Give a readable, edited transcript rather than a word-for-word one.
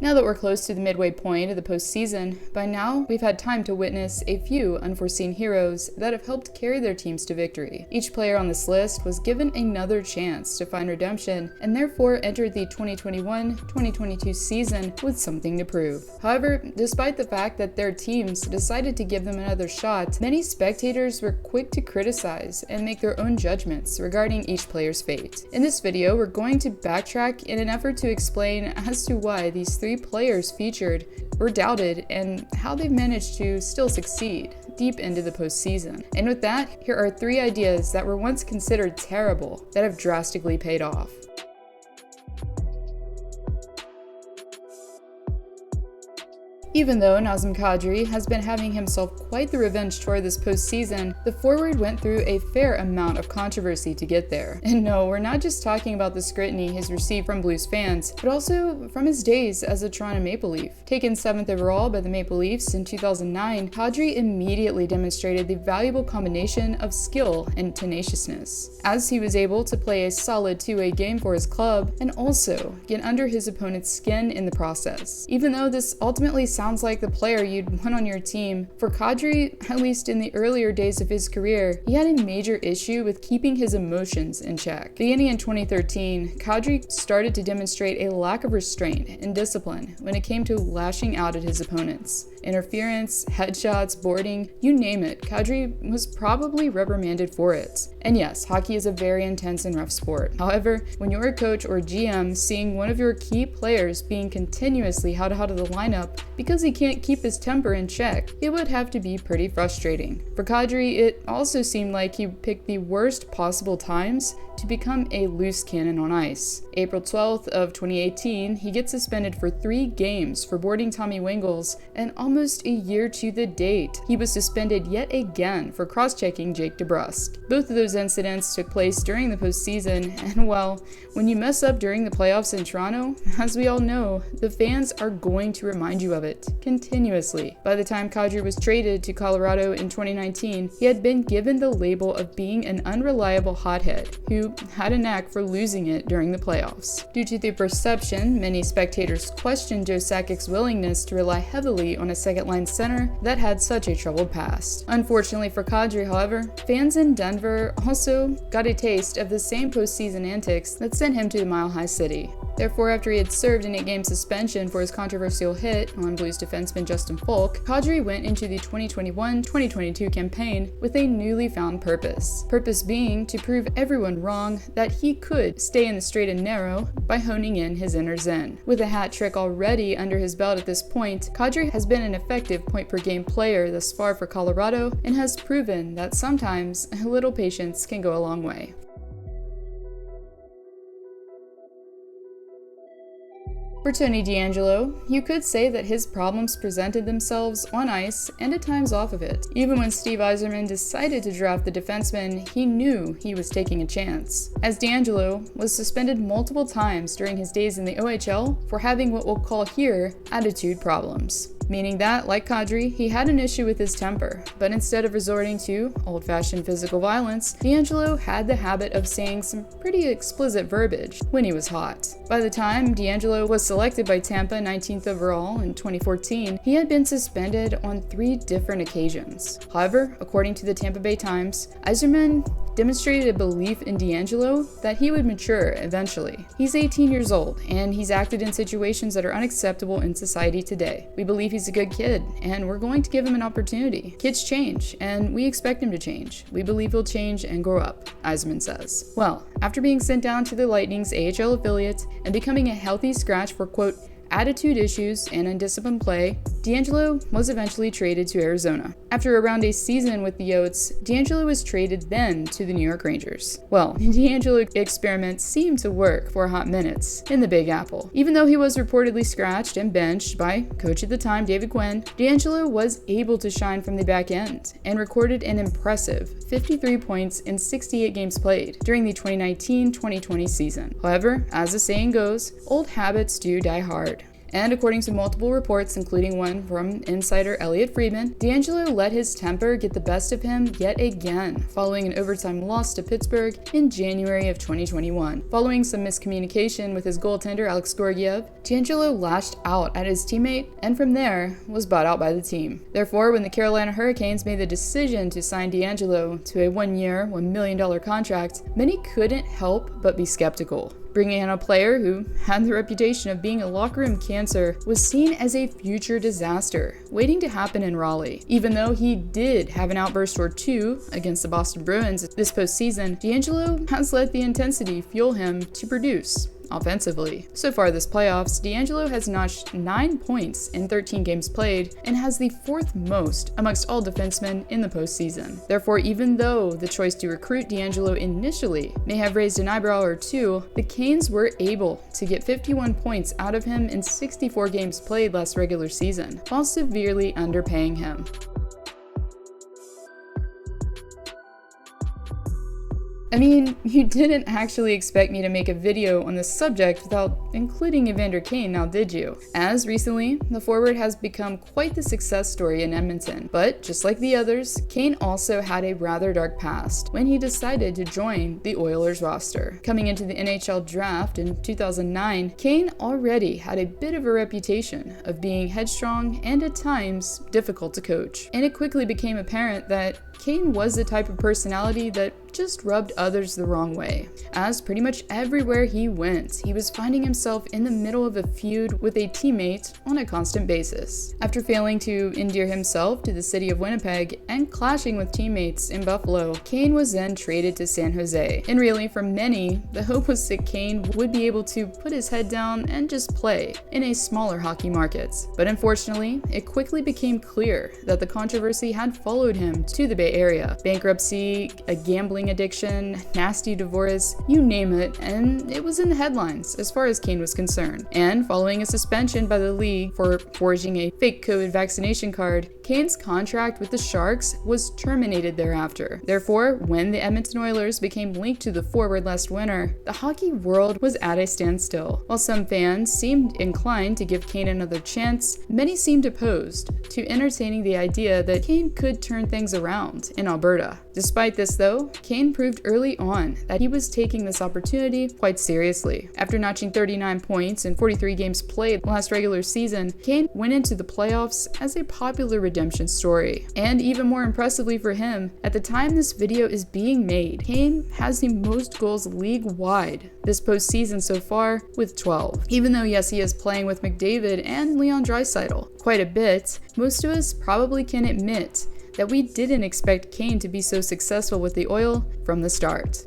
Now that we're close to the midway point of the postseason, by now we've had time to witness a few unforeseen heroes that have helped carry their teams to victory. Each player on this list was given another chance to find redemption and therefore entered the 2021-2022 season with something to prove. However, despite the fact that their teams decided to give them another shot, many spectators were quick to criticize and make their own judgments regarding each player's fate. In this video, we're going to backtrack in an effort to explain as to why these three players featured were doubted and how they've managed to still succeed deep into the postseason. And with that, here are 3 ideas that were once considered terrible that have drastically paid off. Even though Nazem Kadri has been having himself quite the revenge tour this postseason, the forward went through a fair amount of controversy to get there. And no, we're not just talking about the scrutiny he's received from Blues fans, but also from his days as a Toronto Maple Leaf. Taken 7th overall by the Maple Leafs in 2009, Kadri immediately demonstrated the valuable combination of skill and tenaciousness, as he was able to play a solid two-way game for his club and also get under his opponent's skin in the process. Even though this ultimately sounds like the player you'd want on your team, for Kadri, at least in the earlier days of his career, he had a major issue with keeping his emotions in check. Beginning in 2013, Kadri started to demonstrate a lack of restraint and discipline when it came to lashing out at his opponents. Interference, headshots, boarding, you name it, Kadri was probably reprimanded for it. And yes, hockey is a very intense and rough sport. However, when you're a coach or GM seeing one of your key players being continuously held out of the lineup because he can't keep his temper in check, it would have to be pretty frustrating. For Kadri, it also seemed like he picked the worst possible times to become a loose cannon on ice. April 12th of 2018, he gets suspended for 3 games for boarding Tommy Wingels, and almost a year to the date, he was suspended yet again for cross-checking Jake DeBrusk. Both of those incidents took place during the postseason, and well, when you mess up during the playoffs in Toronto, as we all know, the fans are going to remind you of it continuously. By the time Kadri was traded to Colorado in 2019, he had been given the label of being an unreliable hothead who had a knack for losing it during the playoffs. Due to the perception, many spectators questioned Joe Sakic's willingness to rely heavily on a second-line center that had such a troubled past. Unfortunately for Kadri, however, fans in Denver also got a taste of the same postseason antics that sent him to the Mile High City. Therefore, after he had served an 8-game suspension for his controversial hit on Blues defenseman Justin Falk, Kadri went into the 2021-2022 campaign with a newly found purpose. Purpose being to prove everyone wrong that he could stay in the straight and narrow by honing in his inner zen. With a hat trick already under his belt at this point, Kadri has been an effective point-per-game player thus far for Colorado and has proven that sometimes a little patience can go a long way. For Tony DeAngelo, you could say that his problems presented themselves on ice and at times off of it. Even when Steve Yzerman decided to draft the defenseman, he knew he was taking a chance, as DeAngelo was suspended multiple times during his days in the OHL for having what we'll call here attitude problems. Meaning that, like Kadri, he had an issue with his temper, but instead of resorting to old-fashioned physical violence, DeAngelo had the habit of saying some pretty explicit verbiage when he was hot. By the time DeAngelo was selected by Tampa 19th overall in 2014, he had been suspended on 3 different occasions. However, according to the Tampa Bay Times, Yzerman demonstrated a belief in DeAngelo that he would mature eventually. He's 18 years old, and he's acted in situations that are unacceptable in society today. We believe he's a good kid, and we're going to give him an opportunity. Kids change, and we expect him to change. We believe he'll change and grow up, Yzerman says. Well, after being sent down to the Lightning's AHL affiliate and becoming a healthy scratch for, quote, attitude issues and undisciplined play, DeAngelo was eventually traded to Arizona. After around a season with the Yotes, DeAngelo was traded then to the New York Rangers. Well, DeAngelo experiments seemed to work for hot minutes in the Big Apple. Even though he was reportedly scratched and benched by coach at the time, David Quinn, DeAngelo was able to shine from the back end and recorded an impressive 53 points in 68 games played during the 2019-2020 season. However, as the saying goes, old habits do die hard. And according to multiple reports, including one from insider Elliot Friedman, D'Angelo let his temper get the best of him yet again, following an overtime loss to Pittsburgh in January of 2021. Following some miscommunication with his goaltender Alex Georgiev, D'Angelo lashed out at his teammate and from there was bought out by the team. Therefore, when the Carolina Hurricanes made the decision to sign D'Angelo to a one-year, $1 million contract, many couldn't help but be skeptical. Bringing in a player who had the reputation of being a locker room cancer was seen as a future disaster waiting to happen in Raleigh. Even though he did have an outburst or two against the Boston Bruins this postseason, D'Angelo has let the intensity fuel him to produce offensively. So far this playoffs, D'Angelo has notched 9 points in 13 games played and has the 4th most amongst all defensemen in the postseason. Therefore, even though the choice to recruit D'Angelo initially may have raised an eyebrow or two, the Canes were able to get 51 points out of him in 64 games played last regular season, while severely underpaying him. I mean, you didn't actually expect me to make a video on this subject without including Evander Kane, now did you? As recently, the forward has become quite the success story in Edmonton, but just like the others, Kane also had a rather dark past when he decided to join the Oilers roster. Coming into the NHL draft in 2009, Kane already had a bit of a reputation of being headstrong and at times difficult to coach, and it quickly became apparent that Kane was the type of personality that just rubbed others the wrong way, as pretty much everywhere he went, he was finding himself in the middle of a feud with a teammate on a constant basis. After failing to endear himself to the city of Winnipeg and clashing with teammates in Buffalo, Kane was then traded to San Jose. And really, for many, the hope was that Kane would be able to put his head down and just play in a smaller hockey market. But unfortunately, it quickly became clear that the controversy had followed him to the Bay Area. Bankruptcy, a gambling addiction, nasty divorce, you name it, and it was in the headlines as far as Kane was concerned. And following a suspension by the league for forging a fake COVID vaccination card, Kane's contract with the Sharks was terminated thereafter. Therefore, when the Edmonton Oilers became linked to the forward last winter, the hockey world was at a standstill. While some fans seemed inclined to give Kane another chance, many seemed opposed to entertaining the idea that Kane could turn things around in Alberta. Despite this though, Kane proved early on that he was taking this opportunity quite seriously. After notching 39 points in 43 games played last regular season, Kane went into the playoffs as a popular redemption story. And even more impressively for him, at the time this video is being made, Kane has the most goals league-wide this postseason so far with 12. Even though yes, he is playing with McDavid and Leon Draisaitl quite a bit, most of us probably can admit that we didn't expect Kane to be so successful with the Oil from the start.